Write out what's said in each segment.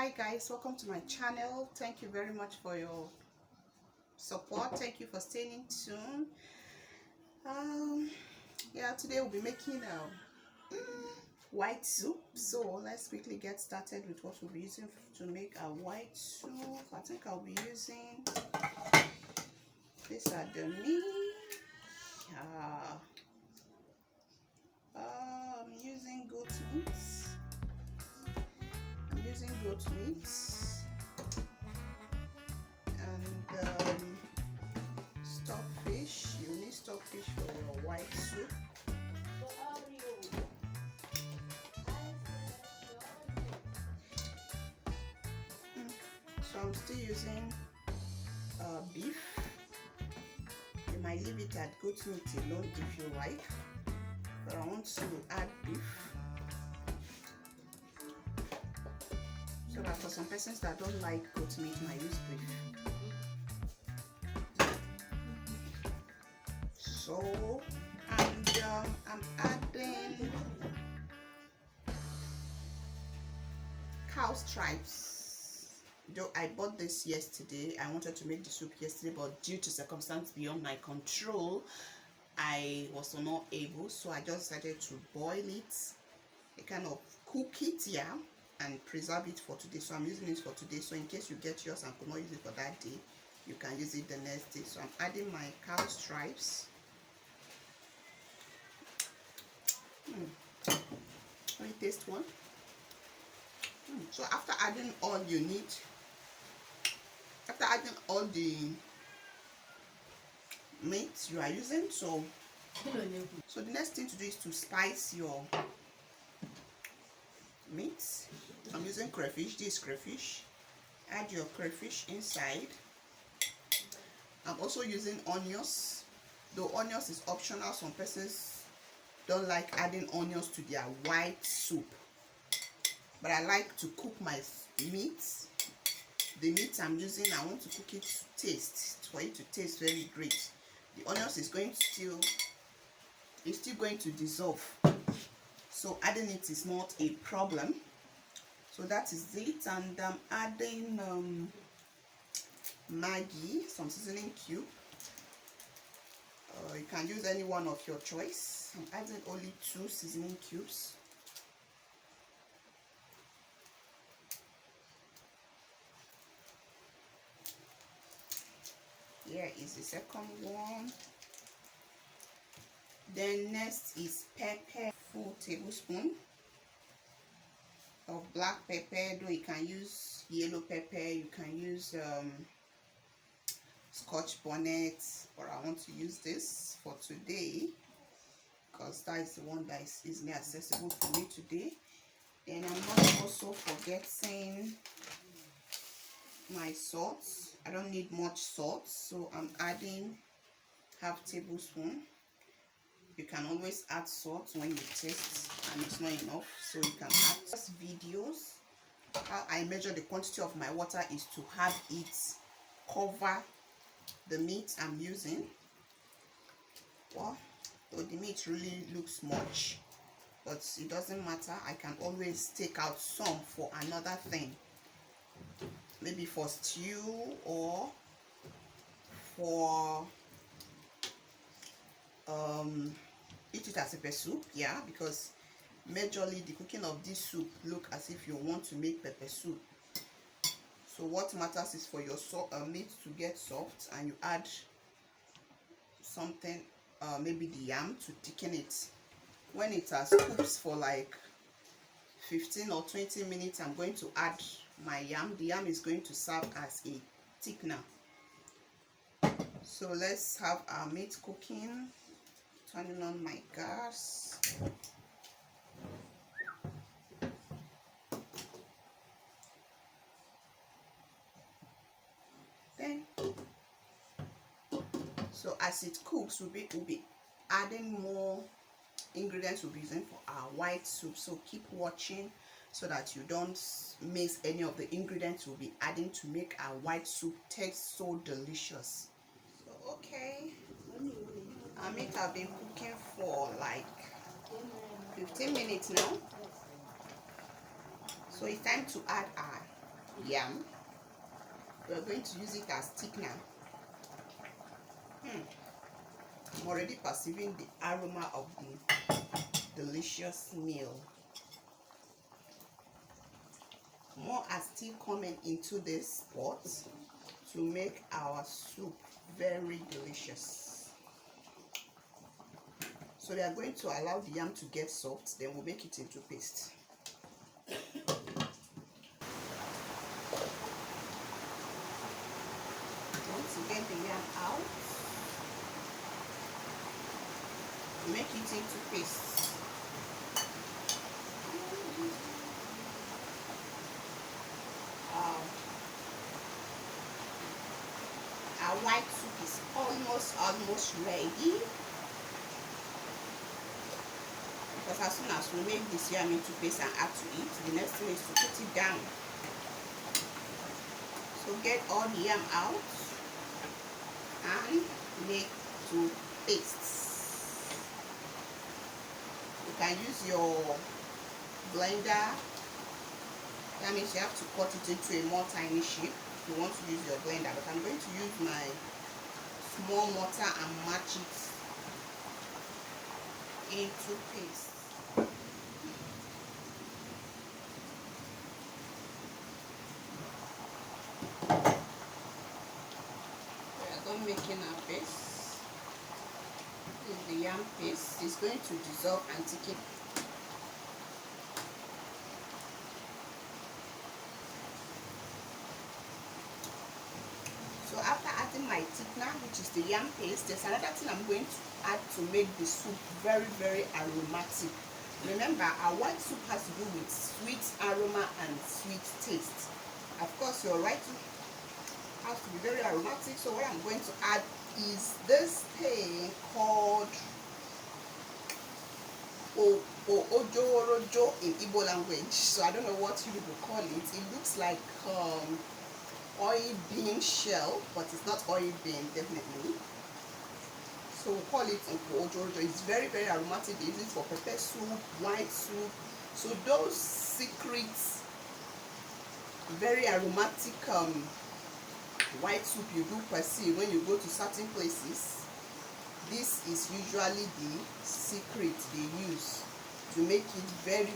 Hi guys, welcome to my channel. Thank you very much for your support. Thank you for staying in tune. Yeah, today we'll be making a white soup. So let's quickly get started with what we'll be using to make a white soup. I think I'll be using, these are the meat. I'm using goat meat. And stockfish. You need stockfish for your white soup. So I'm still using beef. You might leave it at goat meat alone if you like, but I want to add beef. So that for some persons that don't like goat meat, might use beef. So, and I'm adding cow stripes. Though I bought this yesterday, I wanted to make the soup yesterday, but due to circumstances beyond my control, I was not able. So I just decided to boil it, kind of cook it, yeah, and preserve it for today. So I'm using it for today. So in case you get yours and could not use it for that day, you can use it the next day. So I'm adding my cow stripes. Let me taste one. So after adding all you need, after adding all the meat you are using, so the next thing to do is to spice your meat. I'm using crayfish. This is crayfish. Add your crayfish inside. I'm also using onions, though onions is optional. Some persons don't like adding onions to their white soup, but I like to cook my meat. The meat I'm using, I want to cook it to taste, for it to taste very great. The onions is going to still going to dissolve, so adding it is not a problem. So that is it. And I'm adding Maggi, some seasoning cube. You can use any one of your choice. I'm adding only 2 seasoning cubes. Here is the second one. Then next is pepper, full tablespoon of black pepper. Though you can use yellow pepper, you can use Scotch bonnet, but I want to use this for today because that is the one that is easily accessible for me today. Then I'm not also forgetting my salt. I don't need much salt, so I'm adding half tablespoon. You can always add salt when you taste and it's not enough, so you can add. Videos how I measure the quantity of my water is to have it cover the meat I'm using. Well, though the meat really looks much, but it doesn't matter. I can always take out some for another thing, maybe for stew or for eat it as a pepper soup, yeah, because majorly the cooking of this soup look as if you want to make pepper soup. So what matters is for your meat to get soft, and you add something, maybe the yam, to thicken it. When it has cooked for like 15 or 20 minutes, I'm going to add my yam. The yam is going to serve as a thickener. So let's have our meat cooking. Turning on my gas. Then, so as it cooks, we'll be adding more ingredients we'll be using for our white soup. So keep watching so that you don't miss any of the ingredients we'll be adding to make our white soup taste so delicious. So okay, our meat have been cooking for like 15 minutes now. So it's time to add our yam. We're going to use it as thickener. I'm already perceiving the aroma of the delicious meal. More are still coming into this pot to make our soup very delicious. So we are going to allow the yam to get soft, then we'll make it into paste. Once you get the yam out, make it into paste. Our white soup is almost ready. Because as soon as we make this yam into paste and add to it, the next thing is to put it down. So get all the yam out and make to paste. You can use your blender. That means you have to cut it into a more tiny shape if you want to use your blender, but I'm going to use my small mortar and match it into paste. We are done making our paste. This is the yam paste. It's going to dissolve and thicken. So after adding my thickener, which is the yam paste, there's another thing I'm going to add to make the soup very aromatic. Remember, our white soup has to do with sweet aroma and sweet taste. Of course, your white soup has to be very aromatic. So what I'm going to add is this thing called O.Doris in Igbo language. So I don't know what you people call it. It looks like oil bean shell, but it's not oil bean, definitely. So we call it O.Doris. It's very aromatic. They use it for pepper soup, white soup. So those secret, very aromatic white soup you do perceive when you go to certain places, this is usually the secret they use to make it very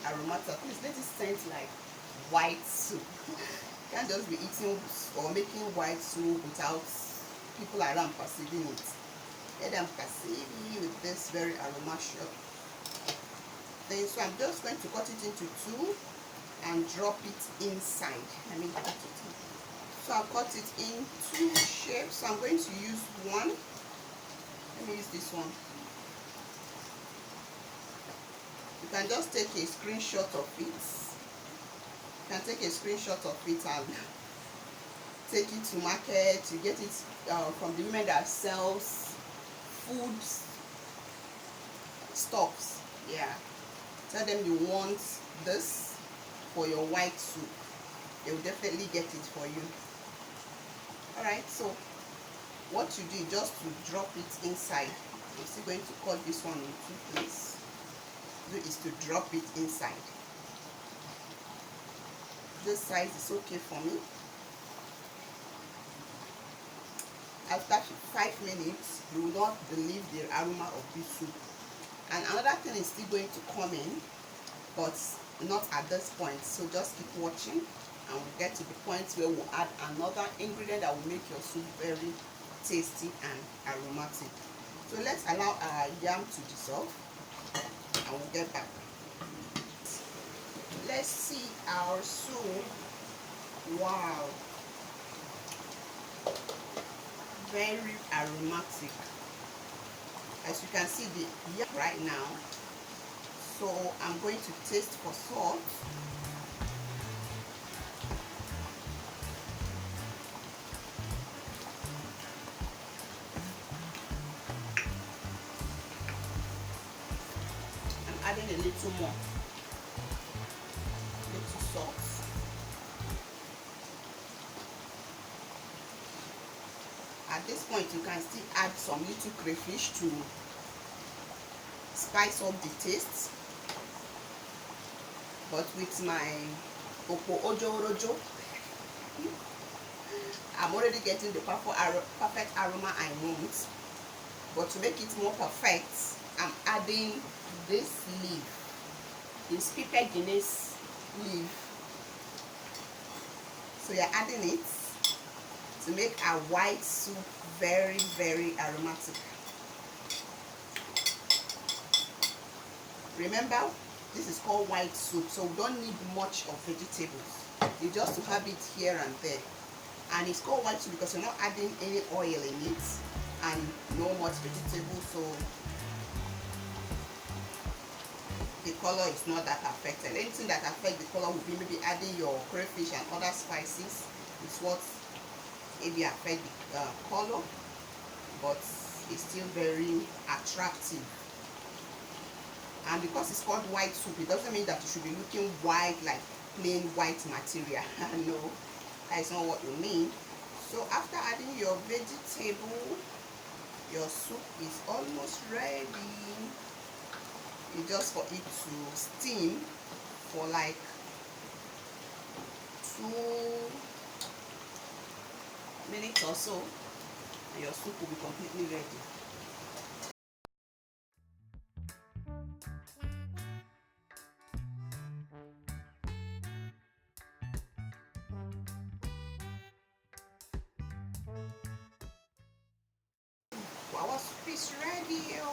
aromatic. Please let it scent like white soup. You can't just be eating or making white soup without people around perceiving it. Let them perceive you with this very aromatic thing. So I'm just going to cut it into two and drop it inside. Let me cut it in. So I'll cut it in two shapes. So I'm going to use one. Let me use this one. You can just take a screenshot of it. You can take a screenshot of it and take it to market. You get it from the women that sells food stuffs. Yeah. Tell them you want this for your white soup. They will definitely get it for you. Alright, so what you do just to drop it inside. I'm still going to cut this one in two places. Is to drop it inside. This size is okay for me. After 5 minutes, you will not believe the aroma of this soup. And another thing is still going to come in, but not at this point. So just keep watching and we'll get to the point where we'll add another ingredient that will make your soup very tasty and aromatic. So let's allow our yam to dissolve and we'll get back. Let's see our soup. Wow, very aromatic. As you can see the yam right now. So I'm going to taste for salt. Adding a little more, little salt. At this point, you can still add some little crayfish to spice up the taste. But with my O.Doris, I'm already getting the perfect aroma I want, but to make it more perfect, I'm adding this leaf. It's pepper Guinness leaf. So you're adding it to make our white soup very, very aromatic. Remember, this is called white soup, so we don't need much of vegetables. You just to have it here and there. And it's called white soup because you're not adding any oil in it and no much vegetables, so the color is not that affected. Anything that affects the color will be maybe adding your crayfish and other spices. It's what maybe affect the color, but it's still very attractive. And because it's called white soup, it doesn't mean that you should be looking white like plain white material. No, that is not what you mean. So after adding your vegetable, your soup is almost ready. It's just for it to steam for like 2 minutes or so, and your soup will be completely ready. Our soup is ready, oh.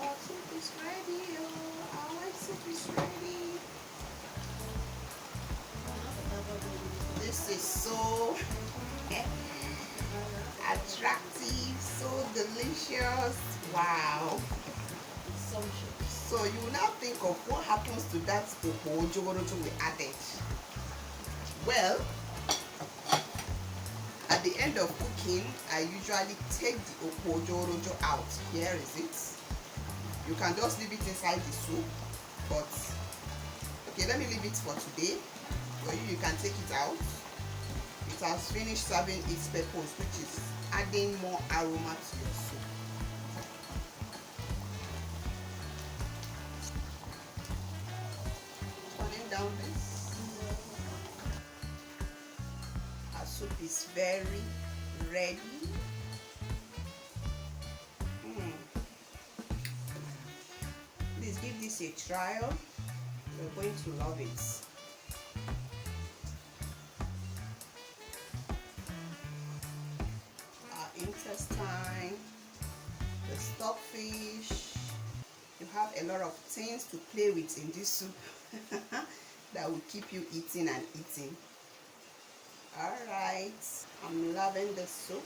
Our soup is ready, oh. Our white soup is ready. This is so attractive, so delicious. Wow. So you will now think of what happens to that O.Doris we added. Well, at the end of cooking, I usually take the O.Doris out. Here is it. You can just leave it inside the soup, but okay, let me leave it for today. For you can take it out. It has finished serving its purpose, which is adding more aroma to your soup. Turning down this. Our soup is very ready. Please give this a trial. You're going to love it. Our intestine, the stockfish. You have a lot of things to play with in this soup that will keep you eating and eating. Alright, I'm loving the soup.